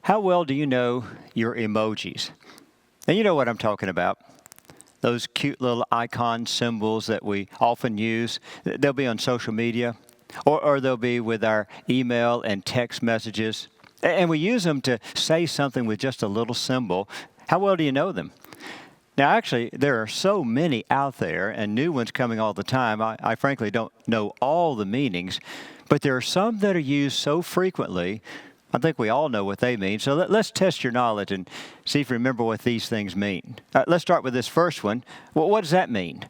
How well do you know your emojis? And you know what I'm talking about. Those cute little icon symbols that we often use. They'll be on social media, or they'll be with our email and text messages. And we use them to say something with just a little symbol. How well do you know them? Now, actually, there are so many out there and new ones coming all the time. I frankly don't know all the meanings, but there are some that are used so frequently, I think we all know what they mean. So let's test your knowledge and see if you remember what these things mean. Let's start with this first one. Well, what does that mean?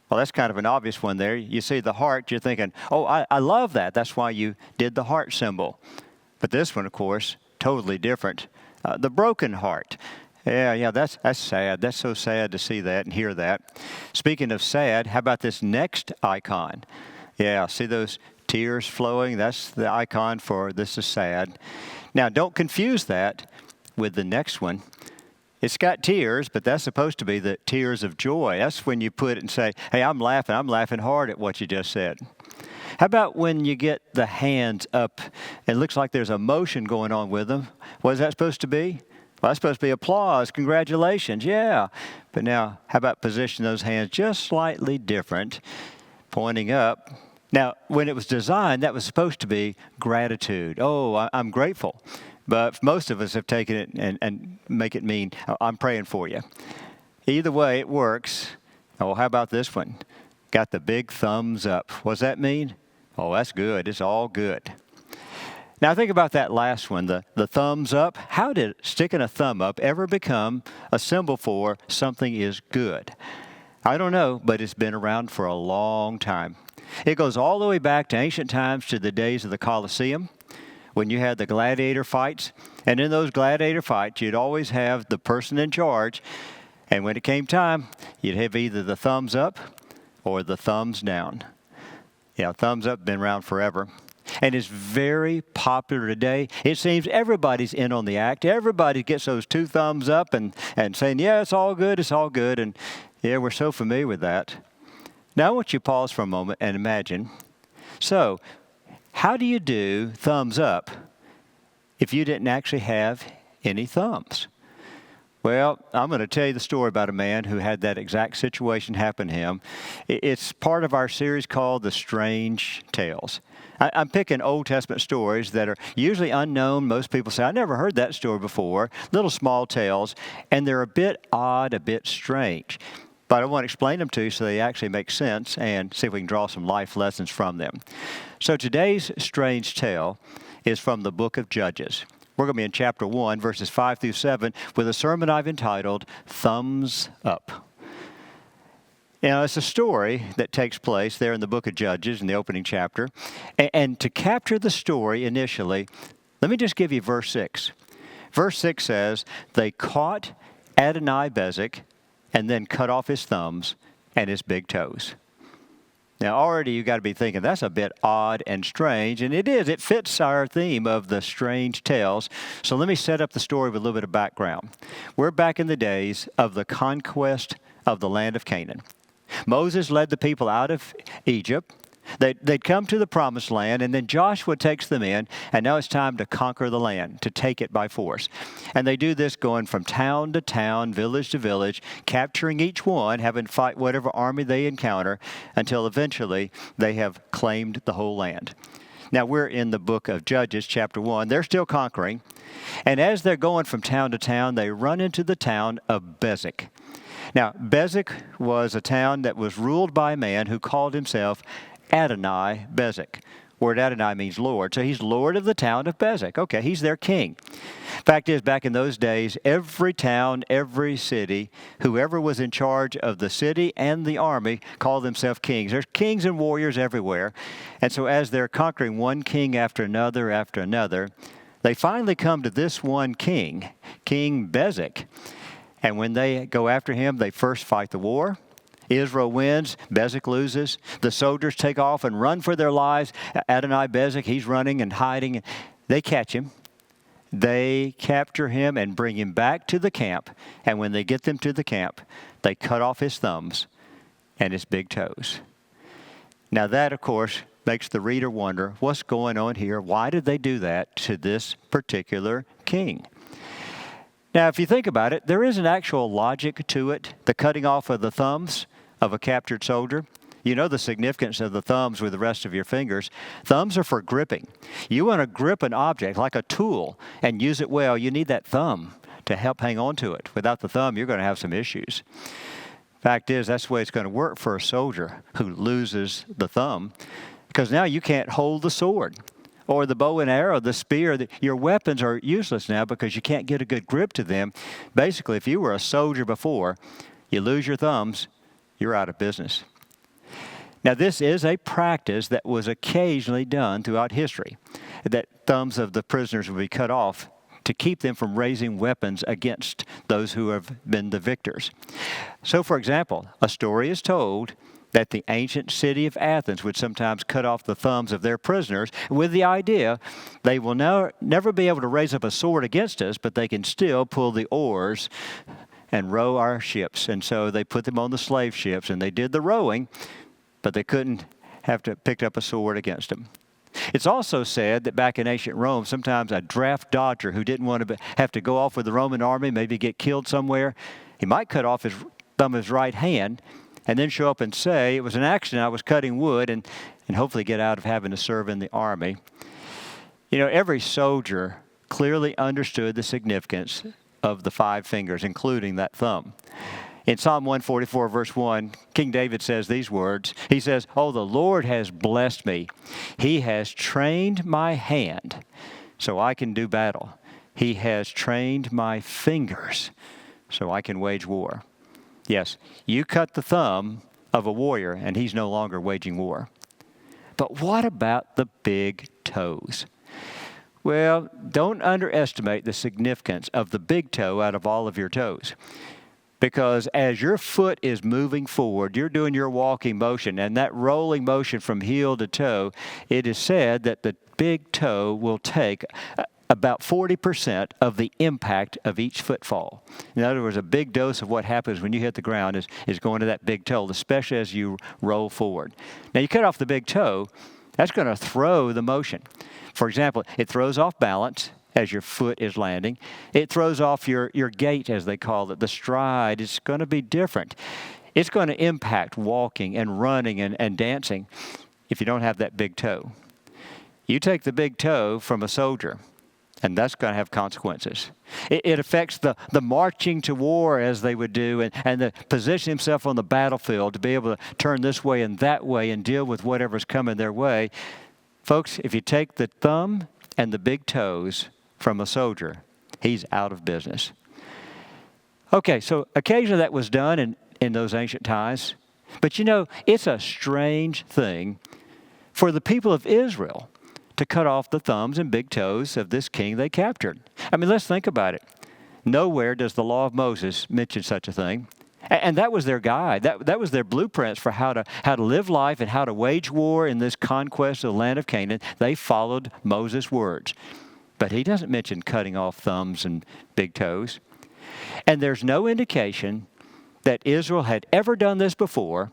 Well, that's kind of an obvious one there. You see the heart, you're thinking, oh, I love that. That's why you did the heart symbol. But this one, of course, totally different. The broken heart. Yeah, that's sad. That's so sad to see that and hear that. Speaking of sad, how about this next icon? Yeah, see those tears flowing? That's the icon for this is sad. Now, don't confuse that with the next one. It's got tears, but that's supposed to be the tears of joy. That's when you put it and say, hey, I'm laughing hard at what you just said. How about when you get the hands up and it looks like there's a motion going on with them? What is that supposed to be? Well, that's supposed to be applause, congratulations, yeah. But now, how about position those hands just slightly different, pointing up? Now, when it was designed, that was supposed to be gratitude. Oh, I'm grateful. But most of us have taken it and make it mean, I'm praying for you. Either way, it works. Oh, how about this one? Got the big thumbs up. What does that mean? Oh, that's good. It's all good. Now, think about that last one, the thumbs up. How did sticking a thumb up ever become a symbol for something is good? I don't know, but it's been around for a long time. It goes all the way back to ancient times, to the days of the Colosseum, when you had the gladiator fights. And in those gladiator fights, you'd always have the person in charge. And when it came time, you'd have either the thumbs up or the thumbs down. Yeah, thumbs up, been around forever. And it's very popular today. It seems everybody's in on the act. Everybody gets those two thumbs up and saying, yeah, it's all good, it's all good. And yeah, we're so familiar with that. Now I want you to pause for a moment and imagine. So, how do you do thumbs up if you didn't actually have any thumbs? Well, I'm going to tell you the story about a man who had that exact situation happen to him. It's part of our series called The Strange Tales. I'm picking Old Testament stories that are usually unknown. Most people say, I never heard that story before. Little small tales, and they're a bit odd, a bit strange. But I want to explain them to you so they actually make sense and see if we can draw some life lessons from them. So today's strange tale is from the book of Judges. We're going to be in chapter 1, verses 5 through 7, with a sermon I've entitled, Thumbs Up. Now, it's a story that takes place there in the book of Judges in the opening chapter. And to capture the story initially, let me just give you verse 6. Verse 6 says, they caught Adonai-Bezek and then cut off his thumbs and his big toes. Now, already you've got to be thinking, that's a bit odd and strange, and it is. It fits our theme of the strange tales. So let me set up the story with a little bit of background. We're back in the days of the conquest of the land of Canaan. Moses led the people out of Egypt. They'd come to the promised land, and then Joshua takes them in, and now it's time to conquer the land, to take it by force. And they do this going from town to town, village to village, capturing each one, having to fight whatever army they encounter, until eventually they have claimed the whole land. Now, we're in the book of Judges, chapter 1. They're still conquering. And as they're going from town to town, they run into the town of Bezek. Now, Bezek was a town that was ruled by a man who called himself Adonai-Bezek. Word Adonai means Lord, so he's Lord of the town of Bezek. Okay, he's their king. Fact is, back in those days, every town, every city, whoever was in charge of the city and the army called themselves kings. There's kings and warriors everywhere. And so as they're conquering one king after another, they finally come to this one king, King Bezek. And when they go after him, they first fight the war. Israel wins, Bezek loses. The soldiers take off and run for their lives. Adonai-Bezek, he's running and hiding. They catch him. They capture him and bring him back to the camp. And when they get them to the camp, they cut off his thumbs and his big toes. Now that, of course, makes the reader wonder, what's going on here? Why did they do that to this particular king. Now, if you think about it, there is an actual logic to it, the cutting off of the thumbs of a captured soldier. You know the significance of the thumbs with the rest of your fingers. Thumbs are for gripping. You want to grip an object like a tool and use it well, you need that thumb to help hang on to it. Without the thumb, you're going to have some issues. Fact is, that's the way it's going to work for a soldier who loses the thumb, because now you can't hold the sword or the bow and arrow, the spear. Your weapons are useless now because you can't get a good grip to them. Basically, if you were a soldier before, you lose your thumbs, you're out of business. Now, this is a practice that was occasionally done throughout history, that thumbs of the prisoners would be cut off to keep them from raising weapons against those who have been the victors. So, for example, a story is told that the ancient city of Athens would sometimes cut off the thumbs of their prisoners with the idea they will never be able to raise up a sword against us, but they can still pull the oars and row our ships. And so they put them on the slave ships, and they did the rowing, but they couldn't have to pick up a sword against them. It's also said that back in ancient Rome, sometimes a draft dodger who didn't want to have to go off with the Roman army, maybe get killed somewhere, he might cut off his thumb of his right hand and then show up and say, it was an accident, I was cutting wood, and hopefully get out of having to serve in the army. You know, every soldier clearly understood the significance of the 5 fingers, including that thumb. In Psalm 144, verse 1, King David says these words. He says, "Oh, the Lord has blessed me. He has trained my hand so I can do battle. He has trained my fingers so I can wage war." Yes, you cut the thumb of a warrior and he's no longer waging war. But what about the big toes? Well, don't underestimate the significance of the big toe out of all of your toes. Because as your foot is moving forward, you're doing your walking motion, and that rolling motion from heel to toe, it is said that the big toe will take about 40% of the impact of each footfall. In other words, a big dose of what happens when you hit the ground is going to that big toe, especially as you roll forward. Now, you cut off the big toe, that's going to throw the motion. For example, it throws off balance as your foot is landing. It throws off your gait, as they call it, the stride. It's going to be different. It's going to impact walking and running and dancing if you don't have that big toe. You take the big toe from a soldier, and that's going to have consequences. It affects the marching to war, as they would do, and the position himself on the battlefield to be able to turn this way and that way and deal with whatever's coming their way. Folks, if you take the thumb and the big toes from a soldier, he's out of business. Okay, so occasionally that was done in those ancient times. But you know, it's a strange thing for the people of Israel to cut off the thumbs and big toes of this king they captured. I mean, let's think about it. Nowhere does the law of Moses mention such a thing. And that was their guide. That was their blueprints for how to live life and how to wage war in this conquest of the land of Canaan. They followed Moses' words. But he doesn't mention cutting off thumbs and big toes. And there's no indication that Israel had ever done this before,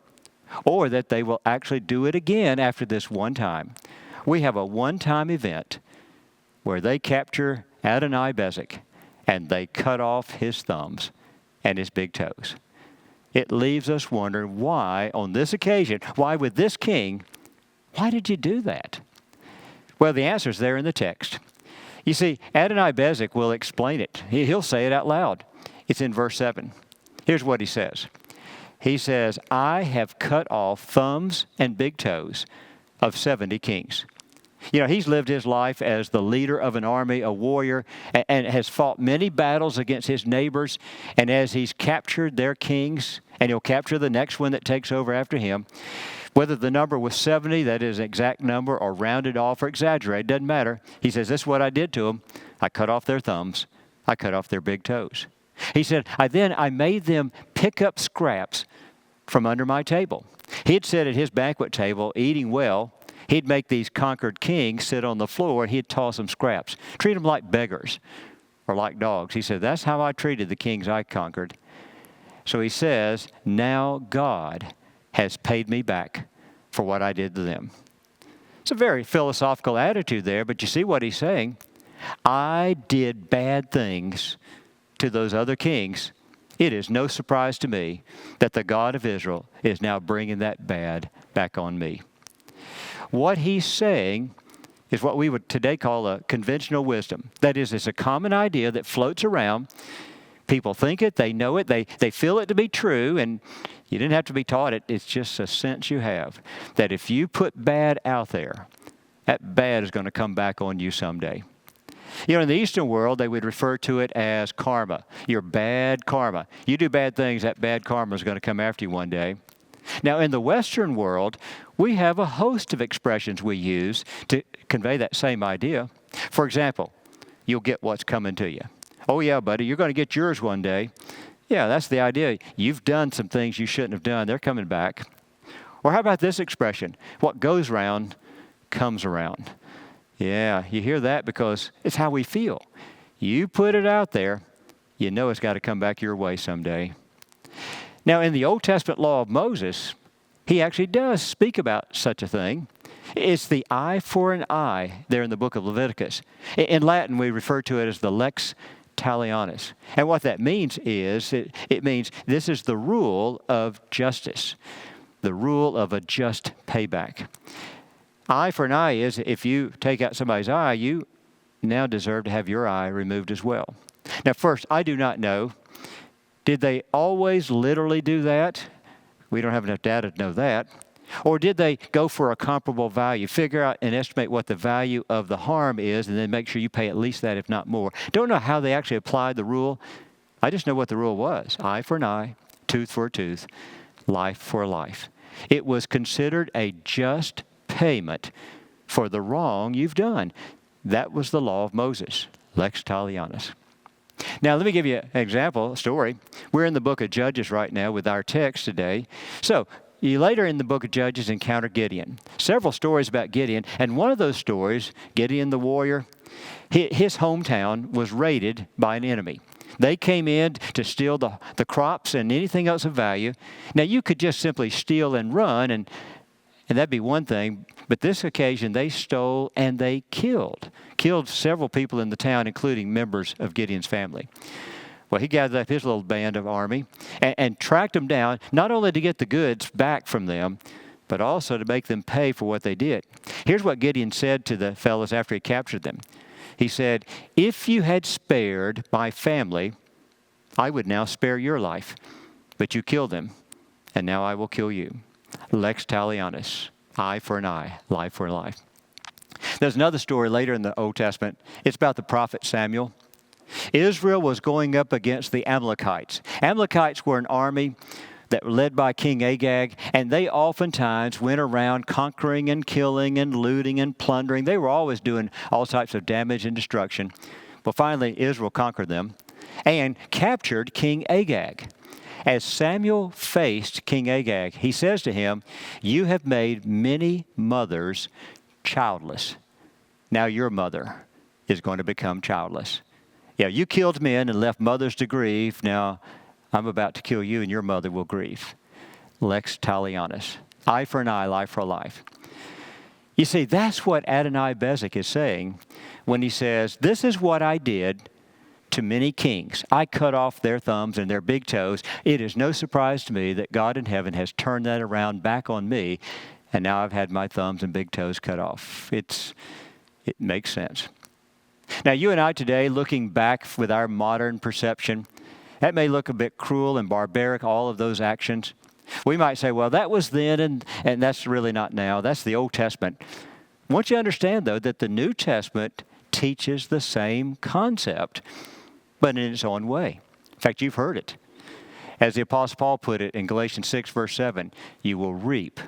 or that they will actually do it again after this one time. We have a one-time event where they capture Adoni-Bezek, and they cut off his thumbs and his big toes. It leaves us wondering why, on this occasion, why with this king, why did you do that? Well, the answer's there in the text. You see, Adoni-Bezek will explain it. He'll say it out loud. It's in verse 7. Here's what he says. He says, "I have cut off thumbs and big toes of 70 kings." You know, he's lived his life as the leader of an army, a warrior, and has fought many battles against his neighbors. And as he's captured their kings, and he'll capture the next one that takes over after him, whether the number was 70, that is an exact number, or rounded off or exaggerated, doesn't matter. He says, this is what I did to them. I cut off their thumbs. I cut off their big toes. He said, I made them pick up scraps from under my table. He'd sit at his banquet table eating well. He'd make these conquered kings sit on the floor, and he'd toss them scraps. Treat them like beggars or like dogs. He said, that's how I treated the kings I conquered. So he says, now God has paid me back for what I did to them. It's a very philosophical attitude there, but you see what he's saying. I did bad things to those other kings. It is no surprise to me that the God of Israel is now bringing that bad back on me. What he's saying is what we would today call a conventional wisdom. That is, it's a common idea that floats around. People think it, they know it, they feel it to be true, and you didn't have to be taught it. It's just a sense you have that if you put bad out there, that bad is going to come back on you someday. You know, in the Eastern world, they would refer to it as karma. Your bad karma. You do bad things, that bad karma is going to come after you one day. Now, in the Western world, we have a host of expressions we use to convey that same idea. For example, you'll get what's coming to you. Oh, yeah, buddy, you're going to get yours one day. Yeah, that's the idea. You've done some things you shouldn't have done. They're coming back. Or how about this expression? What goes round comes around. Yeah, you hear that because it's how we feel. You put it out there, you know it's got to come back your way someday. Now, in the Old Testament law of Moses, he actually does speak about such a thing. It's the eye for an eye there in the book of Leviticus. In Latin, we refer to it as the lex talionis. And what that means is, it means this is the rule of justice, the rule of a just payback. Eye for an eye is if you take out somebody's eye, you now deserve to have your eye removed as well. Now, first, I do not know, did they always literally do that? We don't have enough data to know that. Or did they go for a comparable value, figure out and estimate what the value of the harm is, and then make sure you pay at least that, if not more? Don't know how they actually applied the rule. I just know what the rule was. Eye for an eye, tooth for a tooth, life for a life. It was considered a just payment for the wrong you've done. That was the law of Moses, lex talionis. Now, let me give you an example, a story. We're in the book of Judges right now with our text today. So, you later in the book of Judges encounter Gideon. Several stories about Gideon, and one of those stories, Gideon the warrior, his hometown was raided by an enemy. They came in to steal the crops and anything else of value. Now, you could just simply steal and run, and that'd be one thing. But this occasion, they stole and they killed several people in the town, including members of Gideon's family. Well, he gathered up his little band of army and tracked them down, not only to get the goods back from them, but also to make them pay for what they did. Here's what Gideon said to the fellows after he captured them. He said, "If you had spared my family, I would now spare your life. But you killed them, and now I will kill you. Lex talionis, eye for an eye, life for a life." There's another story later in the Old Testament. It's about the prophet Samuel. Israel was going up against the Amalekites. Amalekites were an army that were led by King Agag, and they oftentimes went around conquering and killing and looting and plundering. They were always doing all types of damage and destruction. But finally, Israel conquered them and captured King Agag. As Samuel faced King Agag, he says to him, "You have made many mothers childless. Now your mother is going to become childless. Yeah, you killed men and left mothers to grieve. Now I'm about to kill you and your mother will grieve." Lex talionis, eye for an eye, life for a life. You see, that's what Adonai Bezek is saying when he says, "This is what I did to many kings. I cut off their thumbs and their big toes. It is no surprise to me that God in heaven has turned that around back on me, and now I've had my thumbs and big toes cut off." It makes sense. Now, you and I today, looking back with our modern perception, that may look a bit cruel and barbaric, all of those actions. We might say, well, that was then, and that's really not now. That's the Old Testament. I want you to understand, though, that the New Testament teaches the same concept, but in its own way. In fact, you've heard it. As the Apostle Paul put it in Galatians 6, verse 7, you will reap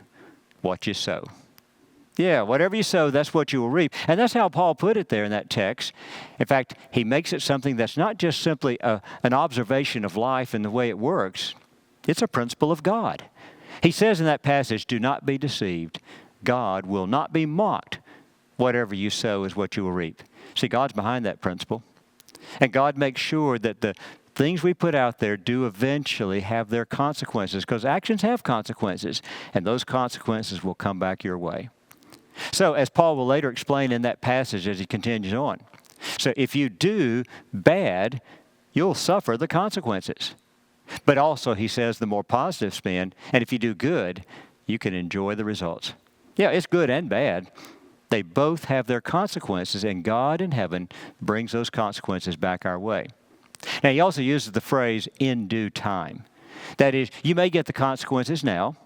what you sow. Yeah, whatever you sow, that's what you will reap. And that's how Paul put it there in that text. In fact, he makes it something that's not just simply an observation of life and the way it works. It's a principle of God. He says in that passage, "Do not be deceived. God will not be mocked. Whatever you sow is what you will reap." See, God's behind that principle. And God makes sure that the things we put out there do eventually have their consequences, because actions have consequences, and those consequences will come back your way. So, as Paul will later explain in that passage as he continues on, So if you do bad, you'll suffer the consequences. But also, he says, the more positive spin, and if you do good, you can enjoy the results. Yeah, it's good and bad. They both have their consequences, and God in heaven brings those consequences back our way. Now, he also uses the phrase, in due time. That is, you may get the consequences now.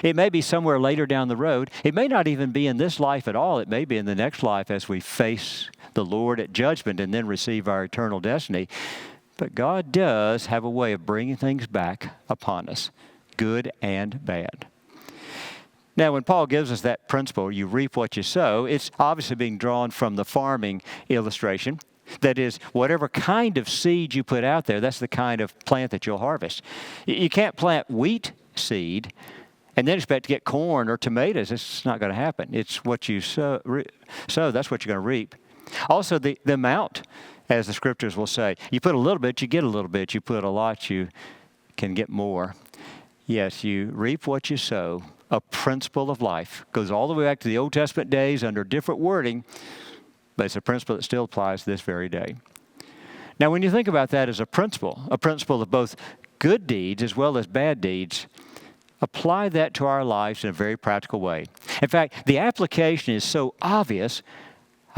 It may be somewhere later down the road. It may not even be in this life at all. It may be in the next life as we face the Lord at judgment and then receive our eternal destiny. But God does have a way of bringing things back upon us, good and bad. Now, when Paul gives us that principle, you reap what you sow, it's obviously being drawn from the farming illustration. That is, whatever kind of seed you put out there, that's the kind of plant that you'll harvest. You can't plant wheat seed and then expect to get corn or tomatoes. It's not going to happen. It's what you sow, that's what you're going to reap. Also, the amount, as the scriptures will say, you put a little bit, you get a little bit. You put a lot, you can get more. Yes, you reap what you sow. A principle of life. Goes all the way back to the Old Testament days under different wording, but it's a principle that still applies this very day. Now, when you think about that as a principle of both good deeds as well as bad deeds, apply that to our lives in a very practical way. In fact, the application is so obvious,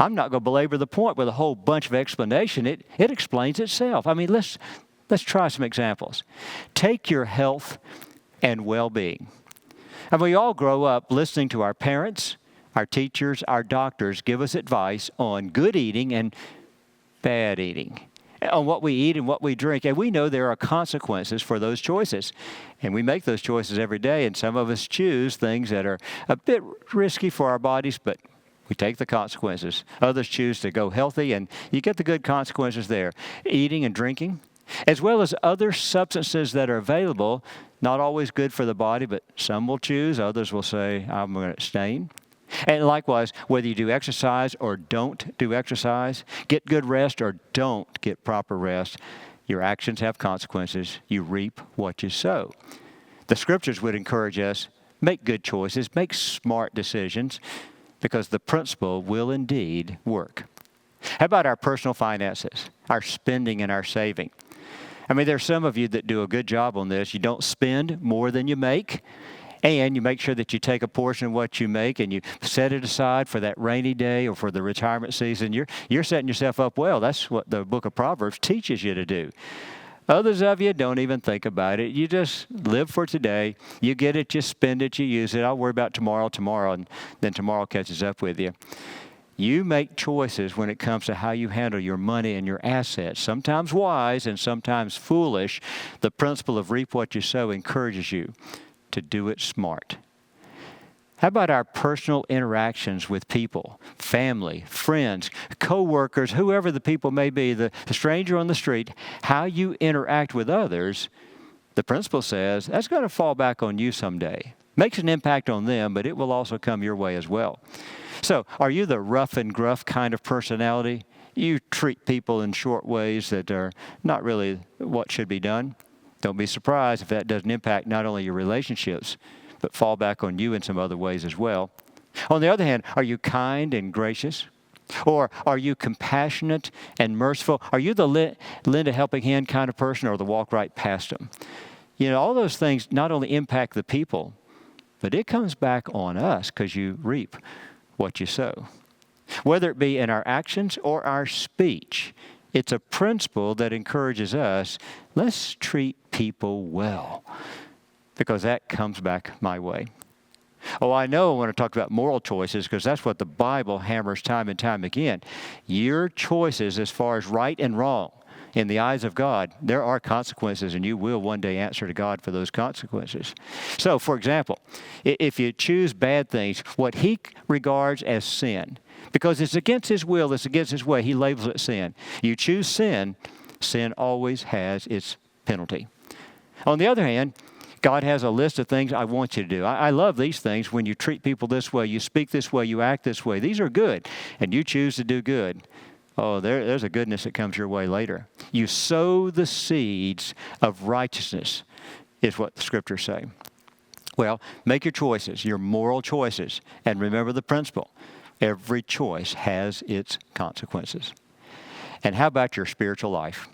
I'm not going to belabor the point with a whole bunch of explanation. It explains itself. I mean, let's try some examples. Take your health and well-being. And we all grow up listening to our parents, our teachers, our doctors give us advice on good eating and bad eating, on what we eat and what we drink. And we know there are consequences for those choices. And we make those choices every day, and some of us choose things that are a bit risky for our bodies, but we take the consequences. Others choose to go healthy, and you get the good consequences there. Eating and drinking, as well as other substances that are available, not always good for the body, but some will choose. Others will say, I'm going to abstain. And likewise, whether you do exercise or don't do exercise, get good rest or don't get proper rest, your actions have consequences. You reap what you sow. The scriptures would encourage us, make good choices, make smart decisions, because the principle will indeed work. How about our personal finances, our spending and our saving? I mean, there's some of you that do a good job on this. You don't spend more than you make, and you make sure that you take a portion of what you make and you set it aside for that rainy day or for the retirement season. You're setting yourself up well. That's what the book of Proverbs teaches you to do. Others of you don't even think about it. You just live for today. You get it, you spend it, you use it. I'll worry about tomorrow, and then tomorrow catches up with you. You make choices when it comes to how you handle your money and your assets, sometimes wise and sometimes foolish. The principle of reap what you sow encourages you to do it smart. How about our personal interactions with people, family, friends, co-workers, whoever the people may be, the stranger on the street, how you interact with others, the principle says that's going to fall back on you someday. Makes an impact on them, but it will also come your way as well. So, are you the rough and gruff kind of personality? You treat people in short ways that are not really what should be done? Don't be surprised if that doesn't impact not only your relationships, but fall back on you in some other ways as well. On the other hand, are you kind and gracious? Or are you compassionate and merciful? Are you the lend a helping hand kind of person or the walk right past them? You know, all those things not only impact the people, but it comes back on us because you reap what you sow. Whether it be in our actions or our speech, it's a principle that encourages us, let's treat people well, because that comes back my way. Oh, I know when I talk about moral choices, because that's what the Bible hammers time and time again. Your choices as far as right and wrong in the eyes of God, there are consequences, and you will one day answer to God for those consequences. So, for example, if you choose bad things, what He regards as sin, because it's against His will, it's against His way, He labels it sin. You choose sin, sin always has its penalty. On the other hand, God has a list of things I want you to do. I love these things. When you treat people this way, you speak this way, you act this way. These are good, and you choose to do good. Oh, there's a goodness that comes your way later. You sow the seeds of righteousness, is what the scriptures say. Well, make your choices, your moral choices, and remember the principle. Every choice has its consequences. And how about your spiritual life?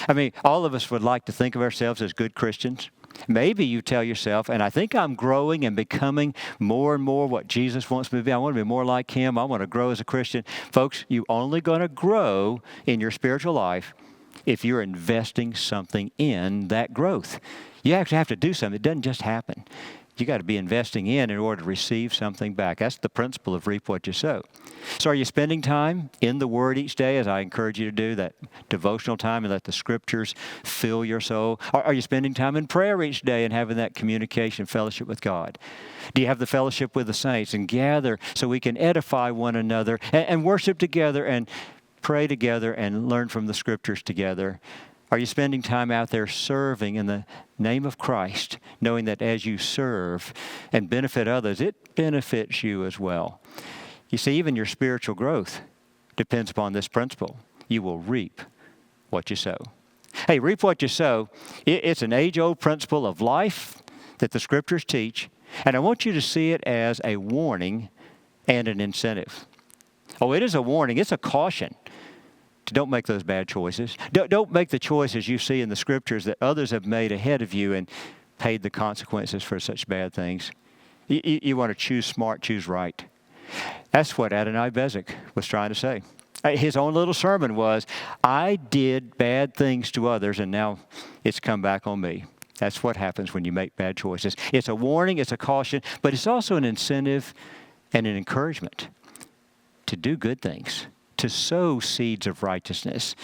I mean, all of us would like to think of ourselves as good Christians. Maybe you tell yourself, and I think I'm growing and becoming more and more what Jesus wants me to be. I want to be more like Him. I want to grow as a Christian. Folks, you're only going to grow in your spiritual life if you're investing something in that growth. You actually have to do something. It doesn't just happen. You got to be investing in order to receive something back. That's the principle of reap what you sow. So are you spending time in the Word each day, as I encourage you to do, that devotional time, and let the Scriptures fill your soul? Are you spending time in prayer each day and having that communication, fellowship with God? Do you have the fellowship with the saints and gather so we can edify one another and worship together and pray together and learn from the Scriptures together? Are you spending time out there serving in the name of Christ, knowing that as you serve and benefit others, it benefits you as well? You see, even your spiritual growth depends upon this principle. You will reap what you sow. Hey, reap what you sow. It's an age-old principle of life that the Scriptures teach, and I want you to see it as a warning and an incentive. Oh, it is a warning. It's a caution. Don't make those bad choices. Don't make the choices you see in the Scriptures that others have made ahead of you and paid the consequences for such bad things. You want to choose smart, choose right. That's what Adonai Bezek was trying to say. His own little sermon was, I did bad things to others, and now it's come back on me. That's what happens when you make bad choices. It's a warning, it's a caution, but it's also an incentive and an encouragement to do good things, to sow seeds of righteousness.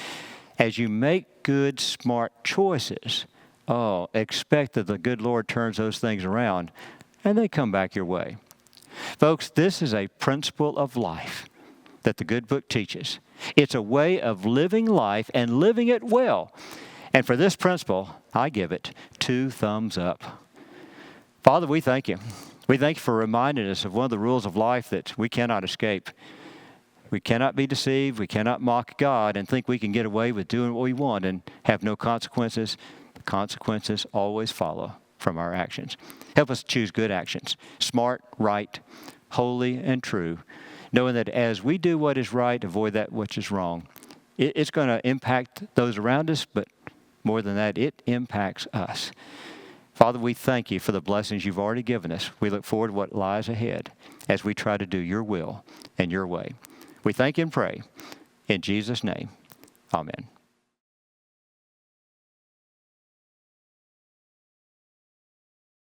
As you make good, smart choices, expect that the good Lord turns those things around and they come back your way. Folks, this is a principle of life that the good book teaches. It's a way of living life and living it well. And for this principle, I give it 2 thumbs up. Father, we thank you. We thank you for reminding us of one of the rules of life that we cannot escape. We cannot be deceived. We cannot mock God and think we can get away with doing what we want and have no consequences. The consequences always follow from our actions. Help us choose good actions, smart, right, holy, and true, knowing that as we do what is right, avoid that which is wrong. It's going to impact those around us, but more than that, it impacts us. Father, we thank you for the blessings you've already given us. We look forward to what lies ahead as we try to do your will and your way. We thank you and pray in Jesus' name. Amen.